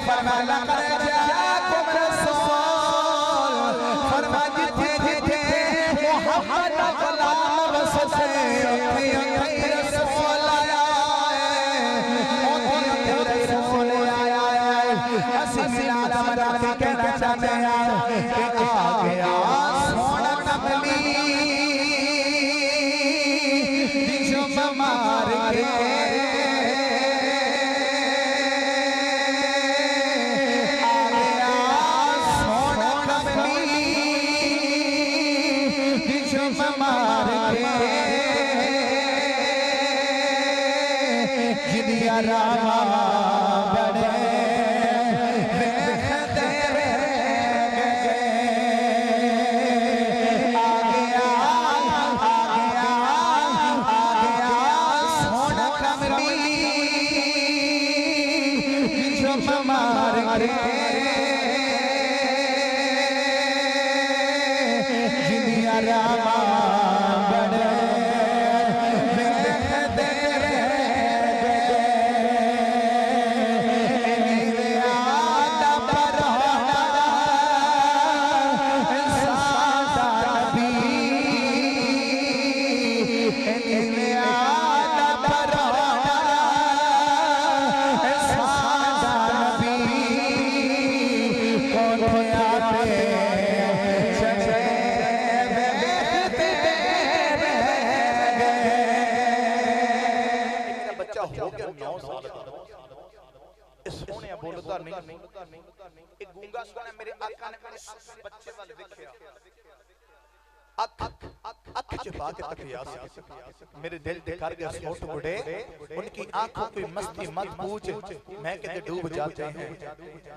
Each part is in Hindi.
फरमाया कर जाकुम रसूल फरमा जिथे जिथे मोहम्मद गुलाम वससे ओथे ओथे रसूल आया ओथे ओथे रसूल आया असी मिलाद मना के कहना चाहते हैं कि आ गया सोना कमली दिशम मार के रामा बड़े देखते रह आ गया सोना कमली जो मार के जिंदिया रामा बड़े बोलता नहीं एक गूंगा सुना मेरे आका ने बच्चे वाल देखया अख छुपा के तकिया मेरे दिल ते कर गया सोट बुढ़े उनकी आंखों की मस्ती मत पूछ मैं कहते डूब जाते हैं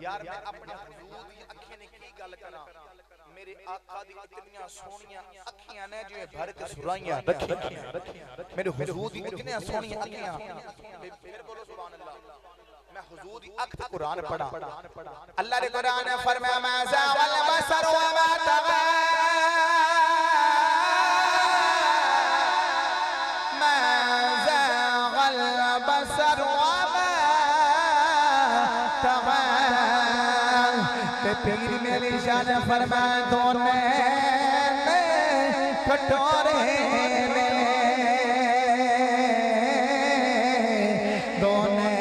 यार मैं अपने हुजूर दी अखियां ने की गल करा मेरे आका दी इतनी सोहनियां अखियां ने जो भर के सुराइयां रखियां मेरे हुजूर दी इतनी सोहनियां अखियां फिर बोलो सुभान अल्लाह मैं हुजूर दी अख तक कुरान पढ़ा अल्लाह ने कुरान में फरमाया मा ज़ागल बसर व मा तगा मा ज़ागल बसर व मा तगा ते पीर मेरी जान फरमाया दोने कटोरे में दोने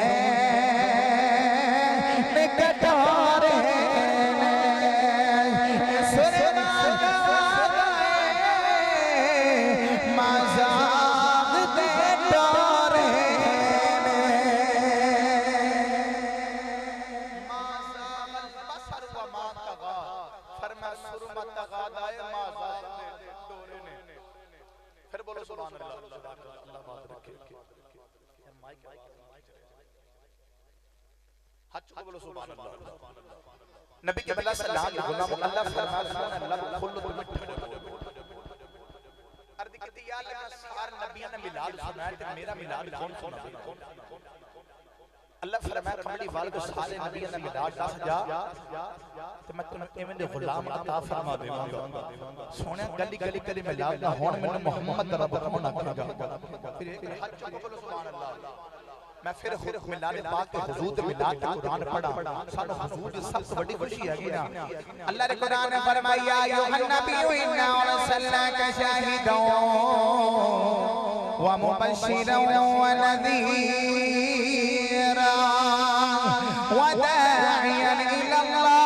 फिर बोलो सुभान अल्लाह अल्लाह बात रखे हाथ चुके बोलो सुभान अल्लाह नबी के बल्ला सलाम गुलाम अल्लाह फरमाया सुभान अल्लाह खुल्लत मिठा अर्ज कहती या अल्लाह सार नबियों ने मिलाद सुनाया ते मेरा मिलाद कौन सुनावे अल्लाह फरमाया कमली वाल को सारे नबियों ने मिलाद दस जा ते मैं तुम एवें दे गुलाम अता फरमा देवांगा सोने गली गली कली मिलाद दा हुन मैनू मोहम्मद दा रब कौन आखेगा फिर हाथ चुके बोलो सुभान अल्लाह मैं फिर मिलाद पाक के हुजूर दे मिलाद दा कुरान पढ़ा सानू हुजूर दी सबसे बड़ी खुशी है ना अल्लाह ने कुरान में फरमाया अय्युहन नबिय्यु इन्ना अरसलनाका शाहिदन व मुबश्शिरन व नज़ीरा व दा'iयन इला अल्लाह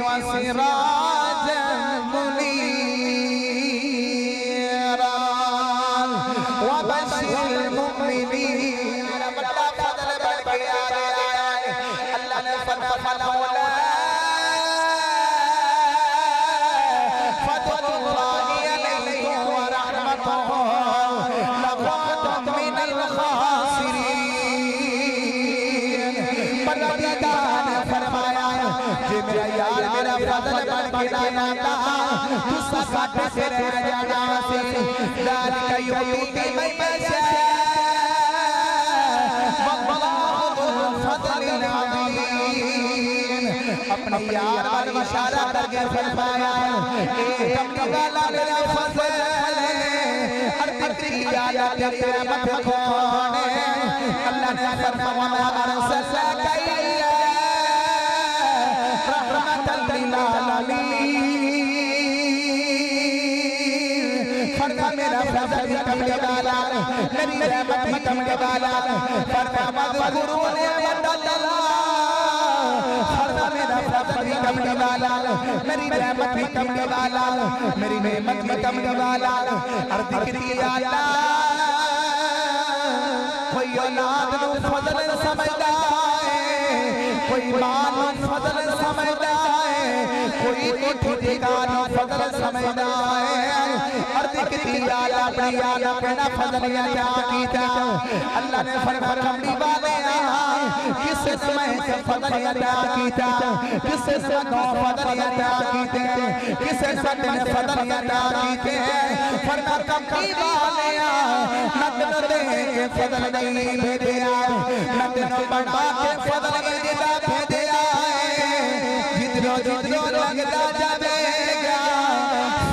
व सिराजन मुनीरा व बश्शिरिल मुमिनीन बड़ा फजल बढ़ गया अल्लाह ने फरमाया मेरा यार मेरा फजल बन के लाया था तू साथ से रह जाना से दार का यूती मैं बचा वल्लाहुल फजल अज़ीम अपने यार पर इशारा करके फरमाया ए कमली वाला मेरा फजल हर तेरी याद तेरे मत खोने अल्लाह ने फरमाया अरसलका इल्ला रहमतल लिल आलमीन। फरमा मेरा फजल भी कमले वाला, मेरी रहमत भी कमले वाला। फरमा मज़कुरू निअमतल्लाह, फरमा मेरा फजल भी कमले वाला, मेरी रहमत भी कमले वाला, मेरी नेमत भी कमले वाला। अर्ज़ की अल्लाह कोई औलाद नू फजल समझदा है, कोई मां नू फजल समझदा है, कोई कोठी ठिकाना नू फजल समझदा है। अर्ज़ की अल्लाह अपनी आला अपना फजल अता कीता। अल्लाह ने फरमाया कमली वाले किस समय फजल अता कीता, किस समय फजल अता कीते, किस समय फजल अता कीते। फरमाया कमली वाले नजर दे के फजल नहीं भेजा, नजर बढ़ा के फजल दिला भेजा। जिधरो जिधरो लगता जावेगा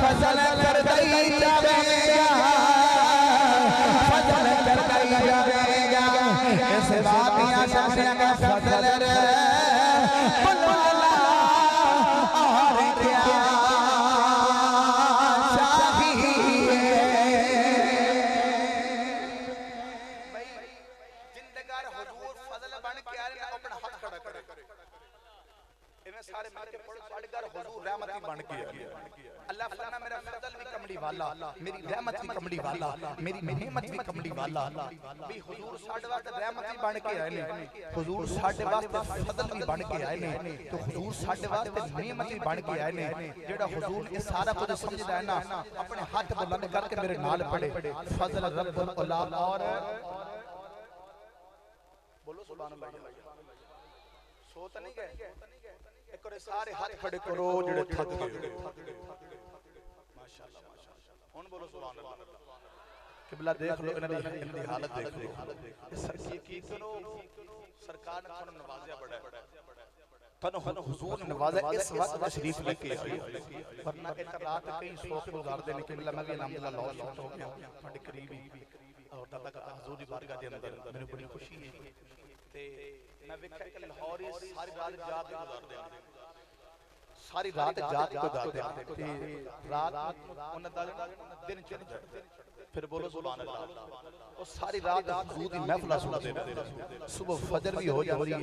फजल करता ही जावेगा, फजल करता ही जावेगा। इस बात या सामने का फजल रे बुलाला और क्या चाहिए। जिंदगार हुजूर फजल बन के आ रहे अपना हाथ खड़ा करे इन्हें सारे मिलके पढ़ो साड़ीगार हुजूर रहमती बन के अल्लाह फरमाया मेरा फजल भी कमली वाला, मेरी रहमत भी कमली वाला, मेरी नेमत भी कमली वाला। भी हुजूर साडे वास्ते रहमती बन के आए ने, हुजूर साडे वास्ते फजल भी बन के आए ने, तो हुजूर साडे वास्ते नेमत भी बन के आए ने। जेड़ा हुजूर ये सारा कुछ समझदा है ना, अपने हाथ बुलंद करके मेरे नाल पढ़े फजल रब्बुल उला और बोलो सुभान अल्लाह। सो तो नहीं गए एक और सारे हाथ खड़े करो जेड़े थक गए माशाअल्लाह माशाअल्लाह। हुन बोलो सुभान अल्लाह। किबला देख लो इनकी हालत देख लो। की करो सरकार ने थानू नवाज़िया बड़ा थानू हुजूर ने नवाज़ा इस वक्त तशरीफ लेके आए, वरना एक रात कई शौक गुजारदे ने। किबला मैं भी अल्हम्दुलिल्लाह लौट शौक हो गया ਤੁਹਾਡੇ करीब ही और दादा का हुजूर दी बारगाह दे अंदर मेनू बड़ी खुशी है। ते मैं वेखिया कि लाहौर सारी रात जाग के गुजारदे हैं, सारी रात जाग के गुजारदे हैं ते रात उन्हां दा दिन चढ़दा है। फिर बोलो सुभान अल्लाह। और सारी रात हुजूर दी महफिल सुनते रहंदे, सुबह फजर भी हो जाती है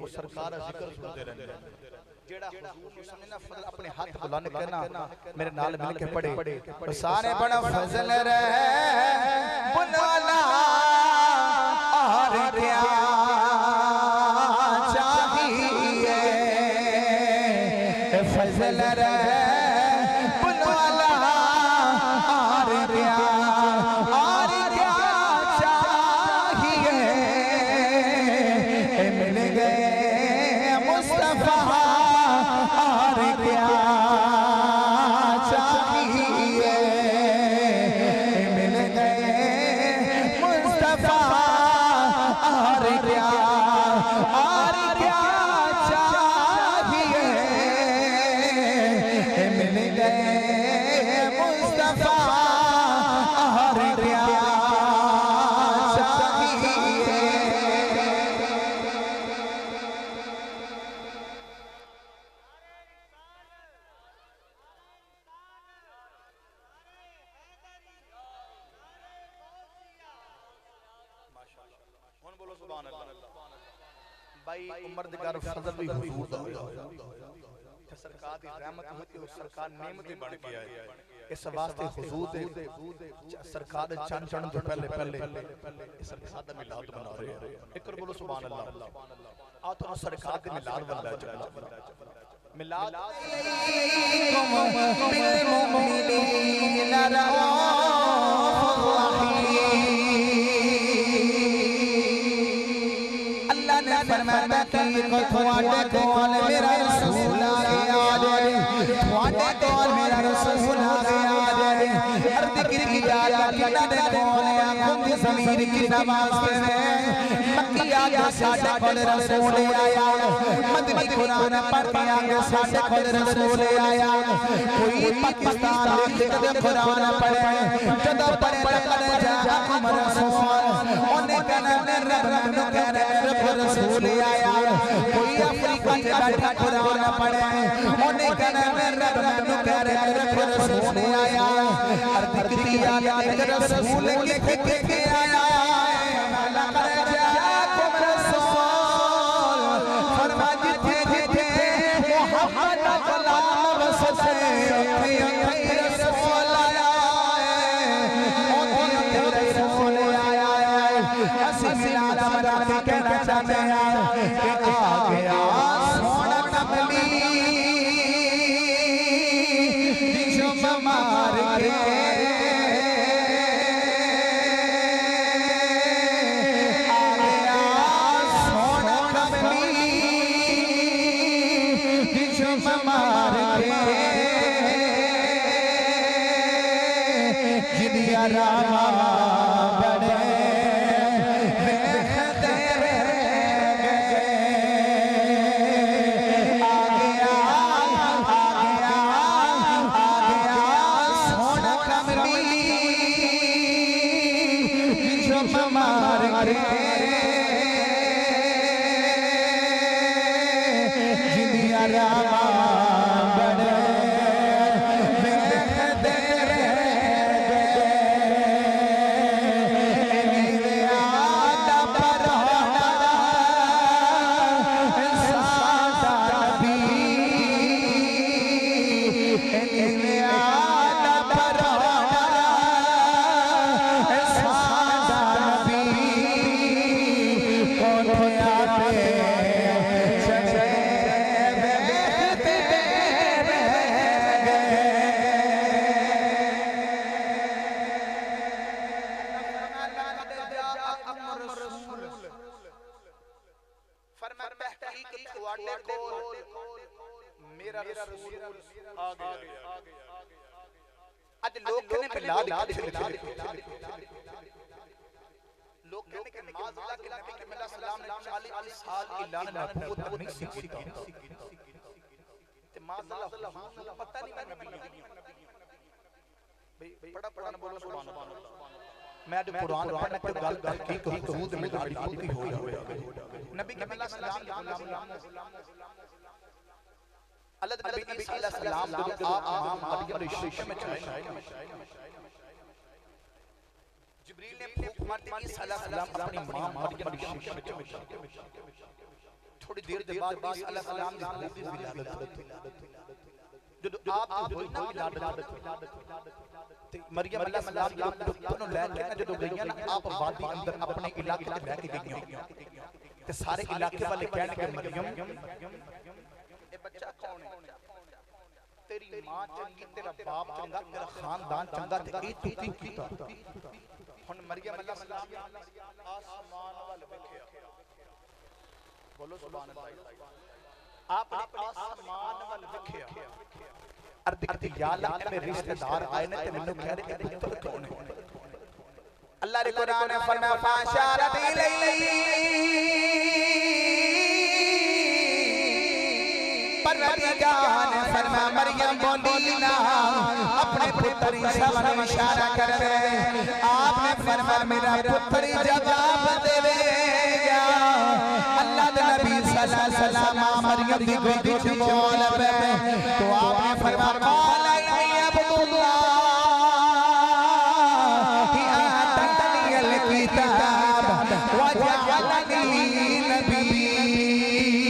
और सरकार दा जिक्र सुनते रहंदे। जेड़ा हुजूर नु समझना फजल अपने हाथ बुलंद करना मेरे नाल मिल के पढ़े सारे बड़ा फजल रे बुलाला और क्या चाहिए। फजल रे बुलाला और क्या चाहिए। मिल गए मुस्तफा और क्या चाहिए। मिल गए मुस्तफा और क्या चाहिए। मिल गए मुस्तफा और क्या चाहिए। बोलो सुभान अल्लाह। भाई उमर दे घर फजल भी हुजूर दा होया, सरकार दी रहमत होती है, सरकार नेमत बन के आए। इस वास्ते हुजूर दे सरकार दे चंद चढ़न तो पहले सरकार दा मिलाद मना रहे हैं। एक और बोलो सुभान अल्लाह। आ तो सरकार दे मिलाद वाला चला मिलाद बिल मुमिनीना रऊफ रहीम। अल्लाह ने फरमाया कि को थोड़े कौन मेरा रसूल आ गया है, थोड़े कौन मेरा रसूल आ गया है। अर्ज़ की जाला किन्ना दे कौन आंखों की ज़मीर की नमाज़ में मक्किया आगे साडे कोल रसूल आया मदनी कुरान पढ़ के आगे साडे कोल रसूल आया कोई पाकिस्तान लिखदे कुरान पढ़े जदों पढ़े लकद जाअकुम रसूल ओने कहना रब मैनू कह रहे रसूल आया कोई अफ्रीका च बैठा कुरान पढ़े ओने कहना रब मैनू कह रहे रसूल आया अर्ज कीती आगे रसूल लिख के आया लकद जाअकुम रसूल फरमा जिथे जिथे मोहम्मद गुलाम वससे ओथे रसूल आया ओथे रसूल आया असी मिलाद मना के कहना चाहते हैं कि आ गया सोना कमली जिसम मार के रामा बड़े देखते रह गए आ गया सोना कमली जो मार के जिदिया रामा बड़े मैं आज कुरान पढ़ने के गल गल की हुजूर में गाड़ी पक्की हो गई नबी के सलाम अल्लाह नबी ईसा सलाम जब आप मरियम शीशे में छाए जिब्रील ने फूंक मारते ईसा सलाम अपनी मां मरियम शीशे में छाए थोड़ी देर के बाद ईसा सलाम की विलादत जब आप होई ना विलादत ते मरियम सलाम दोनों लेके ना जब गईयां ना आप वादी अंदर अपने इलाके में लेके गईयां ते सारे इलाके वाले कहने के मरियम ये बच्चा कौन है तेरी मां चंगी तेरा बाप चंगा तेरा खानदान चंगा ते ई तू की कीता हुन मरियम सलाम आसमान वाल देखया बोलो सुभान अल्लाह आपने आसमान वाल देखया अर्ज करती या अल्लाह मेरे रिश्तेदार आए ने ते मेनू कह रहे पुत्र कौन है अल्लाह रे कुरान ने फरमाया फाशारत इलैहि परवरदिगार ने फरमाया मरियम बोली ना अपने पुत्र ईसा पर इशारा कर रहे आपने फरमाया मेरा पुत्र जवाब देवेगा अल्लाह दे नबी सल्लल्लाहु अलैहि वसल्लम मरियम दी गोदी च बोल पे तो आपने फरमाया कौला या अब्दुल्लाह या ततनियल किताब व जअलनी नबिय्या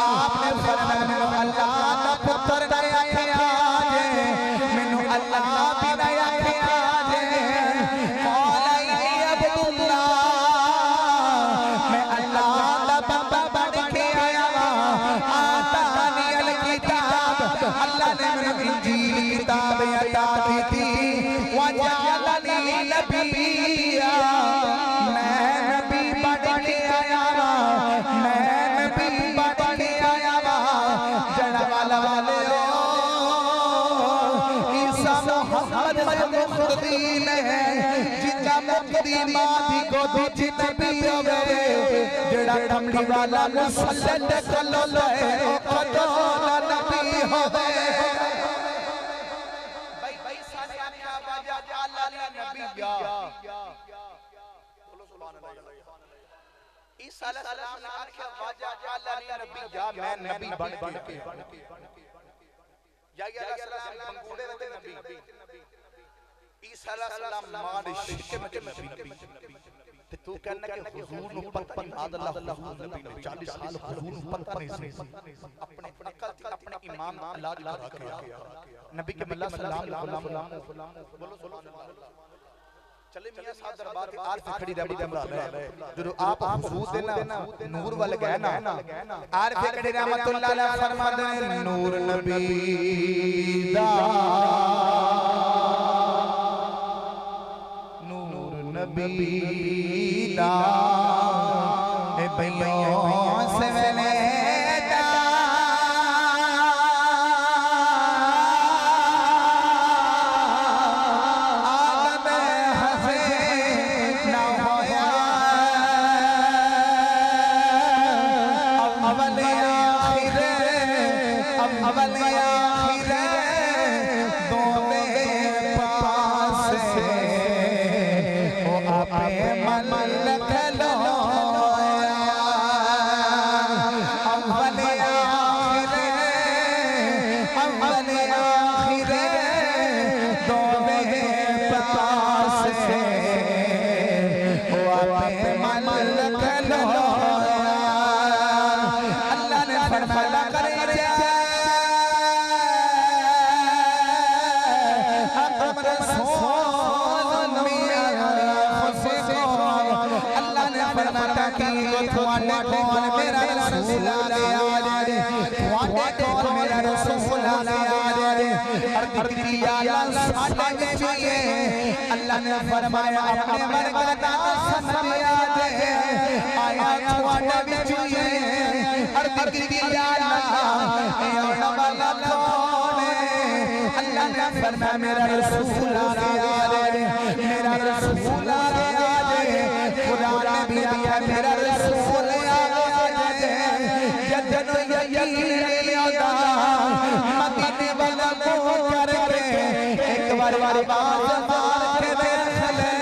आपने फरमाया अल्लाह दा पुत्र ने आखिया जे मेनू अल्लाह भी ने आखिया जे कौला या अब्दुल्लाह मैं अल्लाह दा बंदा बन के आया आतानियल किताब अल्लाह ने मेरे इंजील किताब अता की थी व जअलनी नबिय्या मैं नबी बन के आया मैं नबी बन के आया जड़ा वाला वाले ईसा मोहम्मद मुख्तदीन है जिनका मुख्तदी दी मां दी गोदी च नबी होवे जेड़ा कमली वाला मुसल्लत कलो ले कदों दा नबी होवे भाई सारे आख्या बाजा अल्लाह ने नबी या बोलो सुभान अल्लाह ईसा अलैहिस्सलाम ने आख्या बाजा अल्लाह ने नबी या मैं नबी बन के या अलैहिस्सलाम पंगूड़े दे नबी ईसा अलैहिस्सलाम मां दे शिके में नबी ते तू कहना कि हुजूर नु पता नहीं अल्लाह नबी ने 40 साल हुजूर नु पता नहीं सी अपने अकल ते अपने ईमान इलाज करा के नबी के मल्ला सलाम गुलाम बोलो सुभान अल्लाह चले मियां साहब दरबार के आर खड़ी रबी दमरा जो आप हुजूर दे ना नूर वाल गए ना आर खड़ी रहमतुल्लाह अलैह फरमाते हैं नूर नबी दा नूर नबी दा ए भैयों से मैंने अल्लाह ने फरमाया अपने मरकता समझिया दे आया थोड़ा विचू ये अर्ज की या अल्लाह ए वाला कौन है अल्लाह ने फरमाया मेरा रसूल आ गया मेरा रसूल आ गया कुरान में भी आया मेरा रसूल आ गया जदन यकीन नहीं आता मदीने वाला को करके एक बार बात मार के देख ले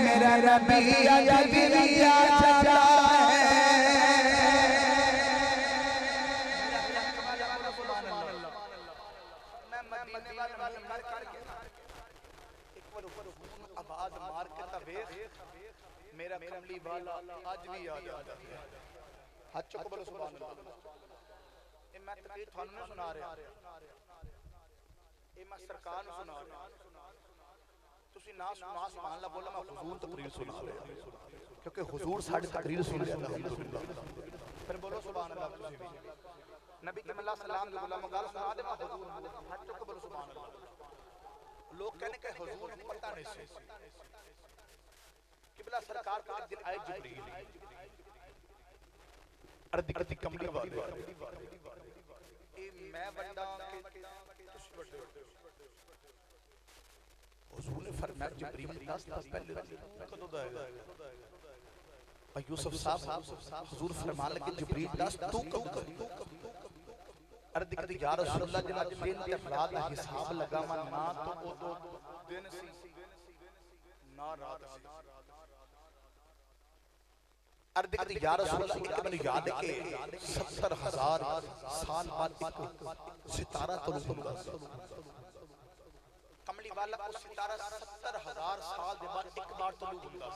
मेरा रबी अजबिया चला है मैं मदीने वाला कर करके एक बार ऊपर आवाज मार के ता देख मेरा कमली वाला आज भी याद आता है हाथ चुक बोलो सुभान अल्लाह ए मैं तकरीर थानू नहीं सुना रहा ए मैं सरकार नु सुना रहा तुसी ना सुना सुभान अल्लाह बोला मैं हुजूर तकरीर सुना रहा क्योंकि हुजूर साडी तकरीर सुन रहा अल्हम्दुलिल्लाह फिर बोलो सुभान अल्लाह तुसी भी नबी के मल्ला सलाम दे गुलाम गाल सुना दे मैं हुजूर हाथ चुक बोलो सुभान अल्लाह लोग कहने के हुजूर को पता नहीं सी किबला सरकार को एक दिन आए जिब्रील अर्दी कमली वाले ए मैं बंदा के तुस बड़े हुजूर ने फरमाया जिब्रील 10 पहले कदों दा है भाई यूसुफ साहब हुजूर फरमान लगे जिब्रील 10 तू कब अर्दी करती या रसूल अल्लाह जिन्ना दिन ते रात दा हिसाब लगावा ना तो ओदो दिन सी ना रात सी अर्द करती या रसूल अल्लाह कि मैंने याद है कि 70,000 साल बाद एक सितारा तलू होगा कमली वाला को सितारा 70,000 साल के बाद एक बार तलू होगा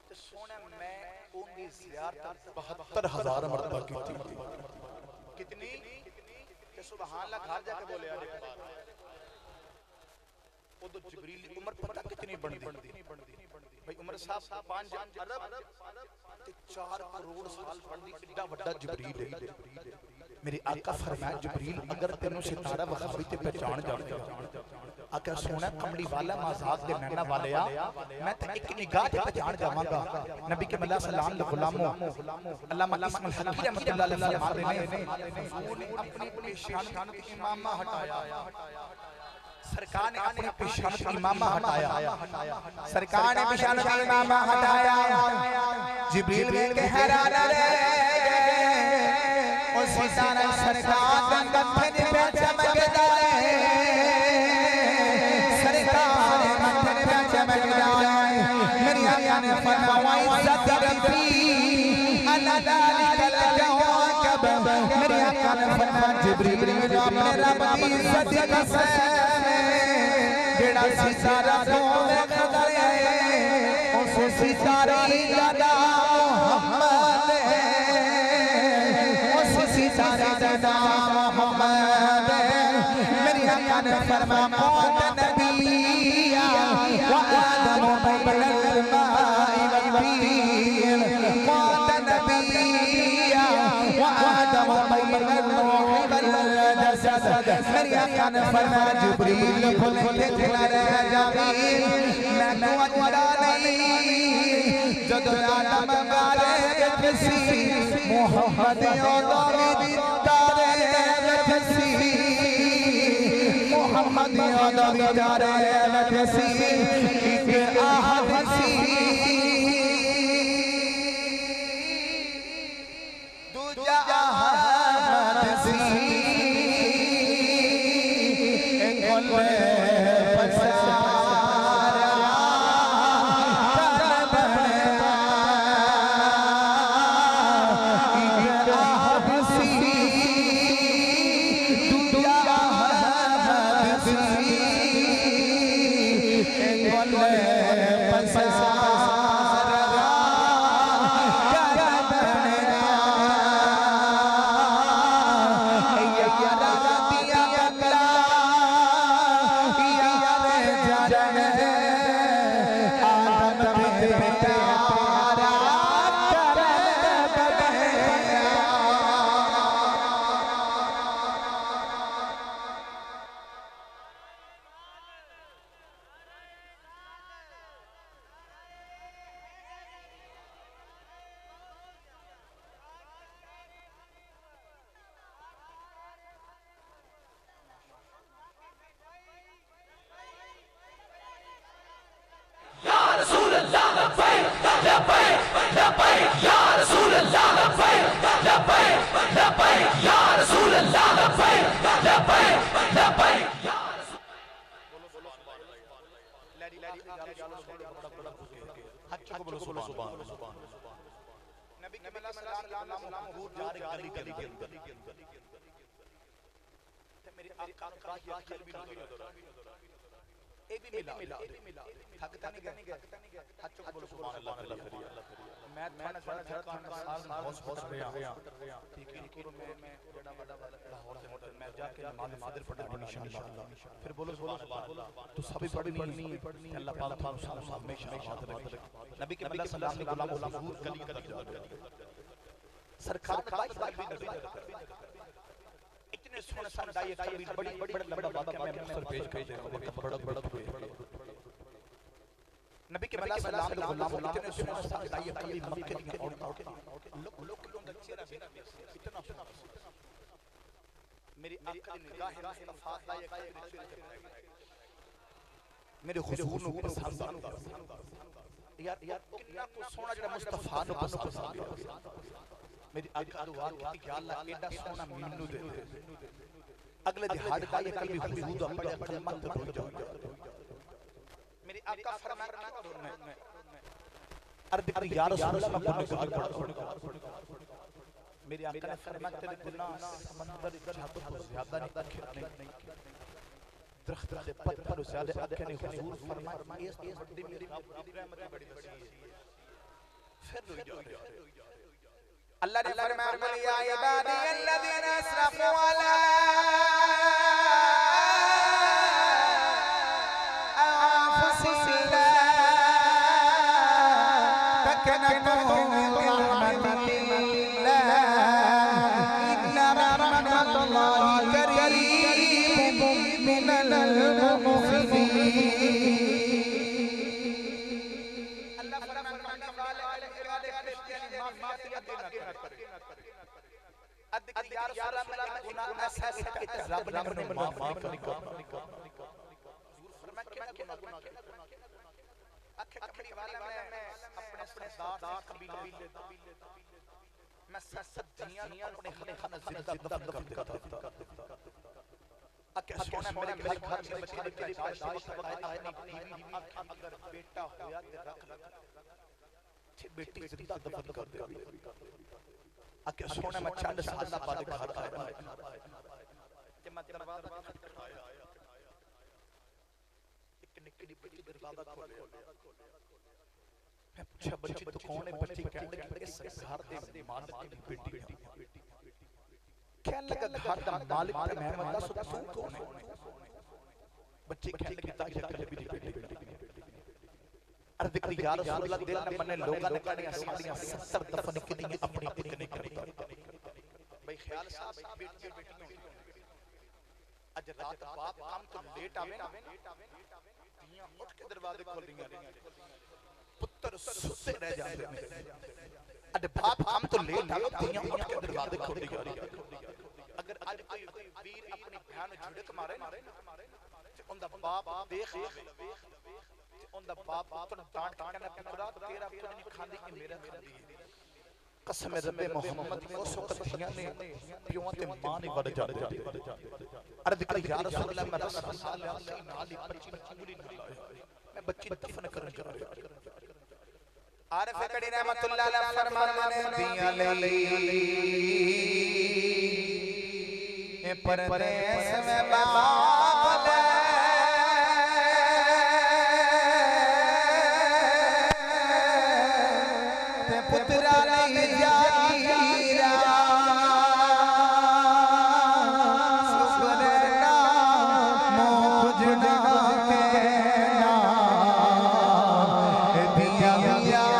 ते सोने मैं उनकी ज़ियारत 72,000 मरतबा की थी कितनी कि सुभान अल्लाह घर जाके बोले यार एक बार वो तो जिब्रील की उम्र पता कितनी बढ़ती भाई उमर साहब 5 अरब ते 4 करोड़ साल बढ़ती कितना बड़ा जिब्रील है मेरे आका फरमाया जिब्रील अगर तेनू सितारा वखावी ते पहचान जावे आका सोना कमली वाला मजाक दे नैना वालिया मैं ते एक निगाह ते पहचान जावांगा नबी के मल्ला सलाम दे गुलामो अल्लामा इस्माइल हकीम रहमतुल्लाह अलैह फरमाते हैं हुजूर ने अपनी पेशानी ते इमामा हटाया सरकार ने अपनी पेशान का इमामा हटाया, सरकार ने पेशान का इमामा हटाया। जिब्रील के हैरान रह गए, और सितारा सरकार का कफन पे चमकदा है, सरकार कफन पे चमकदा है। मेरी आका ने फरमाया इज्जत रब्बी अला दालिकल कवाकब। मेरी आका ने फरमाया जिब्रील जो अपने रब की इज्जत की कसम जेड़ा सितारा तो देखदा है, उस सितारे दा नाम मोहम्मद है, उस सितारे दा नाम मोहम्मद है। मेरी आका ने फरमाया मौत नबिया व आदम बैनल माई वत्तीन, मौत नबिया व आदम बैनल रूह वल जसद। मेरी आका ने फरमाया जिब्रील बोले चला रे जमील मैं तो अजरा नहीं जद आदम गारे गथसी मोहम्मद औलाद तारे गथसी, मोहम्मद औलाद तारे गथसी एक आहसी दूजा आहसी नबी के सलाम हुजूर जा रहे गली के अंदर, मेरे आका का ये अखर भी नहीं नजर आ रहा, ए भी मिला थकता नहीं गया। हाथ चुक बोलो सुभान अल्लाह। मैं थाने साल होश रहा ठीक है को मैं जेड़ा बड़ा लाहौर से होटल मैं जाके नमाज फादर पढ़ा इंशाअल्लाह। फिर बोलो सुभान अल्लाह। तो सभी पढ़नी अल्लाह पाक हमेशा याद रखे। नबी के सलाम ने गुलाम हुजूर गली के अंदर जा सरकार का भी नजर इतने सोने संदाई कभी बड़ी लंबा वाक्य मैं मुख्तसर पेश कर दे बड़ा हुए। नबी के सलाम ने गुलाम इतने सोने संदाई कभी मक्के की औरतों लोग का चेहरा इतना मेरी आंखें निगाह मुस्तफा का ये मेरे हुजूर को पसंद यार कितना को सोना जेड़ा मुस्तफा को पसंद मेरी आंखें दुआ की या अल्लाह एडा सोना मिन्नू दे अगले दिहाड़ का ये कभी हुजूर अपने कलमत पे पहुंच जाओ। मेरी आका फरमाया ना करो मैं अर्द कर या रसूल अल्लाह मैं गुनाहगार मेरी आका ने फरमाया तेरे गुनाह समंदर जातो को ज्यादा नहीं दरख्त से पत्थर ज्यादा आंखें ने हुजूर फरमाया इस बड़ी मेरी रहमत बड़ी वसी है। फिर रोई जा रहे अल्लाह ने फरमाया कुल या इबादी अल्लज़ीना असरफू अला अनफुसिहिम तकनतू मिन रहमतिल्लाह इन्ना रहमतल्लाहि करीबुम मिनल मुहसिनीन। अल्लाह फरमाता है आखे कमली वाला मैं अपने सरदार कबीले मैं सदियां अपने खाने जिंदा दफन कर देता आके सोना मेरे घर में बच्चे तेरी बादशाह वक्त आए नहीं अगर बेटा होया ते रख बेटी जिंदा दफन कर दे आके सोना मैं चंद साल बाद घर आया ते मैं दरवाजा खटखटाया एक निक्की बच्ची दरवाजा खोले मैं पूछा बच्ची तो कौन है बच्ची कहने लगी इस घर दे मालिक की बेटी है कहने लगा घर दा मालिक ते मैं बंदा सो तू कौन है बच्ची कहने लगी ताकि कभी दी बेटी अर्ज करी या रसूल अल्लाह दिल ने मने लोगां ने कड़ियां साड़ियां 70 दफन कीती अपनी पुत ने करता भाई ख्याल साहब बेटी आज रात बाप काम तो लेट आवे ना तियां उठ के दरवाजे खोल रही पुत्र सुते रह जाते हैं अरे बाप काम तो लेट आवे तियां उठ के दरवाजे खोल रही अगर आज कोई वीर अपनी बहन झुड़क मारे ना ते उनदा बाप देख उनदा बाप तो डांट के पुत्रा तेरा कुछ नहीं खांदी कि मेरा खांदी है कसम रब्बे मोहम्मद उस वक्त थियां ने पियों ते मां ने वड़ जाते अर्ज कर या रसूल अल्लाह मैं रसूल सल्लल्लाहु अलैहि नाल ही 25 पूरी ना लाया मैं बच्ची दफन करन जा रहा आरिफ कड़ी रहमतुल्लाह अलैह फरमाते ने दिया ले ए परदेस में बाप ले ते पुत्रा नहीं जाईरा सुगरना मोखजना के ना दिया दिया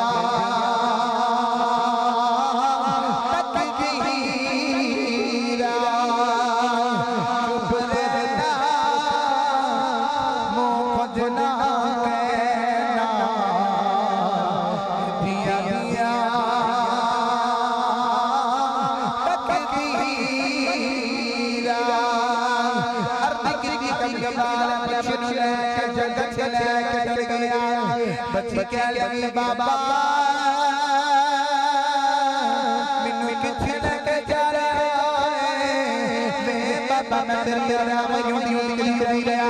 तकदीरा सुगरना मोखजना के ना दिया दिया तकदीरा अर्ज की कमल बच्ची लेके जगत लेके डर गया बच्ची कह लगी बाबा मैनू किथे लेके जा रहा है मैं बाबा मैं तेरे नाम यूं निकल गया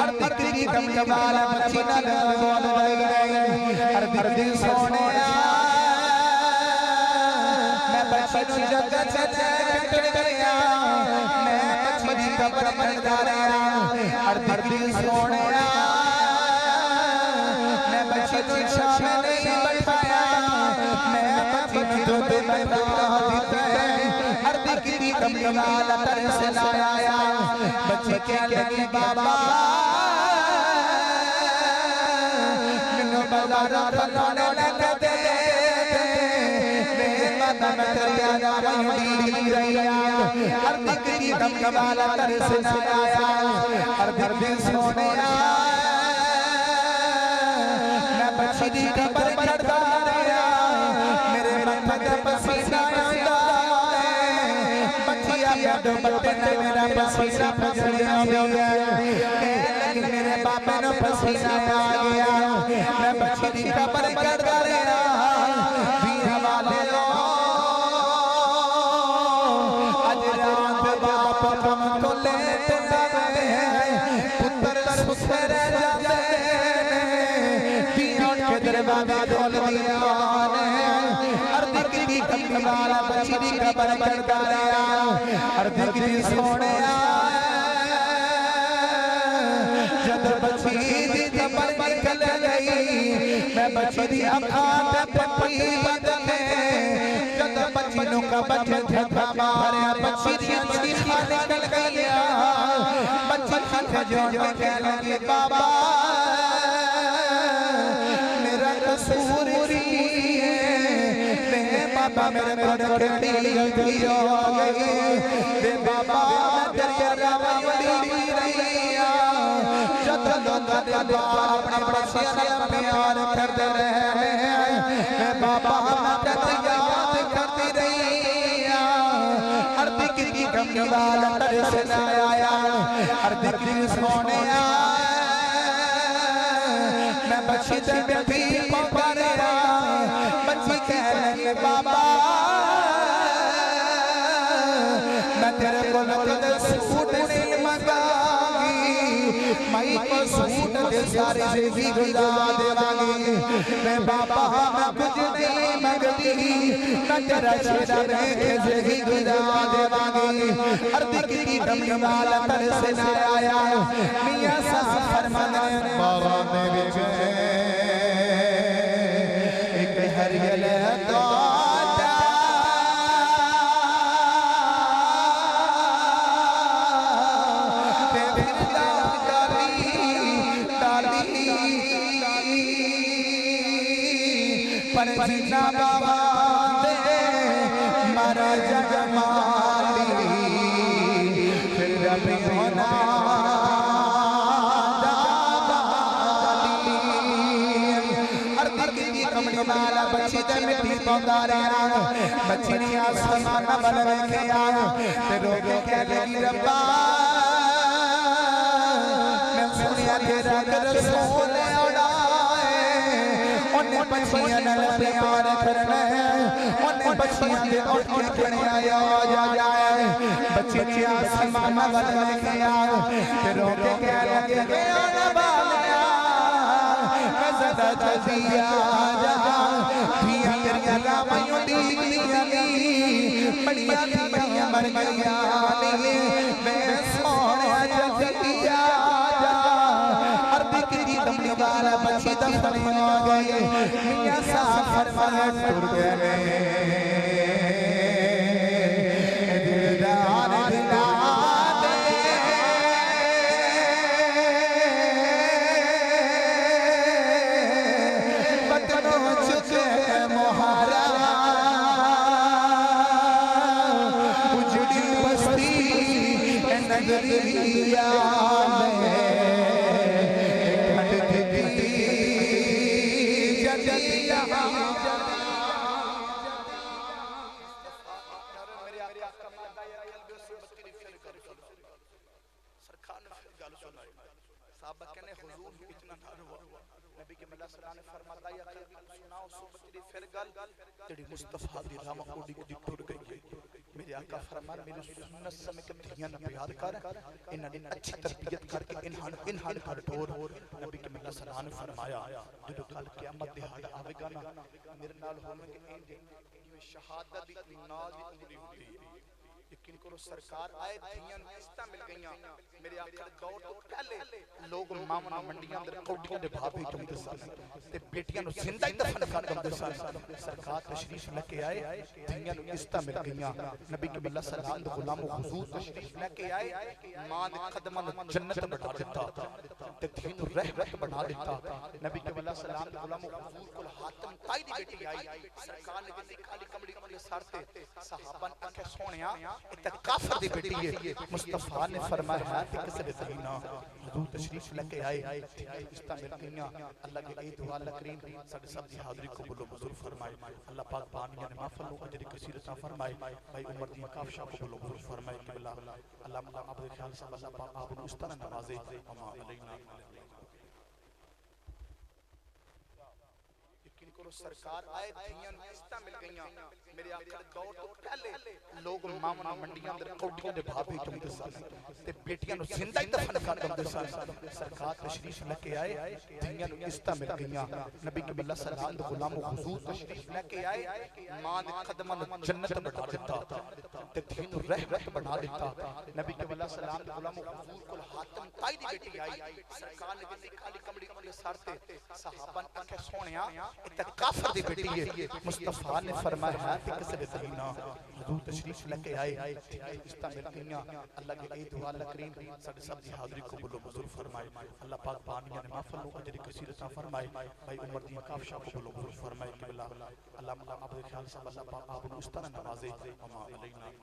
अर्ज की कमल बच्ची नाल बोल गई अर्ज सोनिया मैं बच्ची जगत लेके डर गया मैं बच्ची कब्र में जा रहा अर्ज सोनिया मैं बच्ची सामने नहीं बैठाया मैं बच्ची दूध में पिला देता है अर्ज की कमल तरस लाया बच्ची कह लगी बाबा मैनू बाजार खजाने लगा दे मैं तेरा नाम यूं रहा अर्ज की कमल तरस लाया अर्ज सोनिया मैं बच्ची कब्र चढ़ता रहा मेरे माथे पे पसीना आंदा है बच्ची आया दुपट्टे ते मेरा पसीना फजलिया गया लेकिन मेरे बाबे नु पसीना आ गया मैं बच्ची कब्र चढ़ता रहा वीर वाले आज रात बाप कम तो लेट जाते हैं पुत्र सुते रह जाते के दरवाजा खोल दिया अर्ज की कमल बच्ची दी कब्र चढ़ता रहा अर्ज की सोनिया जब बच्ची दी कब्र निकल गई मैं बच्ची दी अखां ते पट्टी बदले जब बच्ची नु कब्र झटका मारे बच्ची दी चीखां निकल गई बच्ची हाथ जोड़ के कह लगी बाबा कसूरी बाबा मेरे बड़ी गलती हो गई वे बाबा मैं तेरे रावड़ी रही जब लोग अपने बच्चियों से प्यार करते रहे मैं बाबा मैं तेरे याद करती रही अर्ज की कमल तरस आया अर्ज की सोनिया ते बैठी पकारिया बच्ची कह लगे बाबा मैं तेरे को कदे सूट नहीं मंगागी मई को सूट दे सारी जिंदगी गुजार देवांगी मैं बाबा मैं कुछ नहीं मंगती मैं तेरा शेरा देके जिंदगी गुजार देवांगी अर्दी की दमड़ी वाला तर से न आया मियां साहब फरमाने बाबा में भी गए एक हरियल पर जीना बाबा दे मरा जगमाली फिर रबी होना अर्दी की कमड़ी वाला बच्ची ते मिट्टी पौंदा रहा बच्ची ने आसमान बन के आया ते रोक के लगी रब्बा मैं सुनिया तेरा कर सोने बच्चियां नाल प्यार करना है उन्हें बच्चियां दे उठ के खड़े आया जाए बच्ची ने आसमान वाल लेके आया ते रोके कह लगे आना बालिया मैं सदा चलिया जा धिया तेरिया रामयों दीदियां नी बड़ियां मर गईयां नी मैं सोहणिया चलिया दमड़ी वाला बच्ची दफन हो गए मियां साहब फरमाया टूट गए दिलदार दिला दे बतनों चुके मोहरा उजड़ी बस्ती नगरिया मुस्तफा दी राह ओडी दी टुर गई मेरे आका फरमान मेरी सुन्नत समय के धियां ना प्यार कर इन्हां दी अच्छी तरबियत करके इन्हां हर टोर नबी के मिल्ला सलाम ने फरमाया जो कल क़यामत दे हाल आवेगा ना मेरे नाल होवेंगे इंज जिवें शहादत दी नाज दी उंगली होती यकीन करो सरकार आए धियां किस्तां मिल गईयां मेरे आखिर दौर तो पहले लोग मामना मंडियां अंदर कोठियां दे भाव भेजते सन ते बेटियां नु जिंदा ही दफन कर दिंदे सन सरकार तशरीफ लेके आए धियां नु किस्तां मिल गईयां नबी के मिल्ला सलाम दे गुलामो हुजूर तशरीफ लेके आए मां दे कदमां नु जन्नत बना दिता ते धी नु रहमत बना दिता नबी के मिल्ला सलाम दे गुलामो हुजूर कोल हातम ताई दी बेटी आई सरकार ने जिंदी खाली कमड़ी के सर ते सहाबा ने आखे सोहणिया इत्ते काफिर दी बेटी है मुस्तफा ने फरमाया कि किसे दे ना हुजूर तशरीफ लेके आए रिश्ता मिल गईयां अल्लाह के ई दुआ अल्लाह करीम साडे सब दी हाजिरी कबूल मंजूर फरमाए अल्लाह पाक बानियां ने माफल लो अजर कसीर अता फरमाए भाई उमर दी काफशा कबूल मंजूर फरमाए कि अल्लाह आप दे ख्याल से अल्लाह पाक आप उस तरह नवाजे अमा अलैना सरकार आए धियां किस्तां मिल गईयां मेरे आखिर दौर तो पहले लोग मामना मंडियां अंदर कोठियां दे भाव भेजते सन ते बेटियां नु जिंदा ही दफन कर दिंदे सन सरकार तशरीफ लेके आए धियां नु किस्तां मिल गईयां नबी के मिल्ला सलाम दे गुलामो हुजूर तशरीफ लेके आए मां दे कदमां नु जन्नत बना दिता ते धी नु रहमत बना दिता नबी के मिल्ला सलाम दे गुलामो हुजूर कोल हातम ताई दी बेटी आई सरकार ने जिंदी खाली कमड़ी के सर ते सहाबा ने आखे सोहणिया इत्ते काफिर दी बेटी है मुस्तफा ने फरमाया कि किसे दे ना हुजूर तशरीफ लेके आए रिश्ता मिल गईयां अल्लाह के ई दुआ अल्लाह करीम साडे सब दी हाजिरी कबूल मंजूर फरमाए अल्लाह पाक बानियां ने माफल लो अजर कसीर अता फरमाए भाई उमर दी काफशा कबूल मंजूर फरमाए कि अल्लाह आप दे ख्याल से अल्लाह पाक आप उस तरह नवाजे अमा अलैना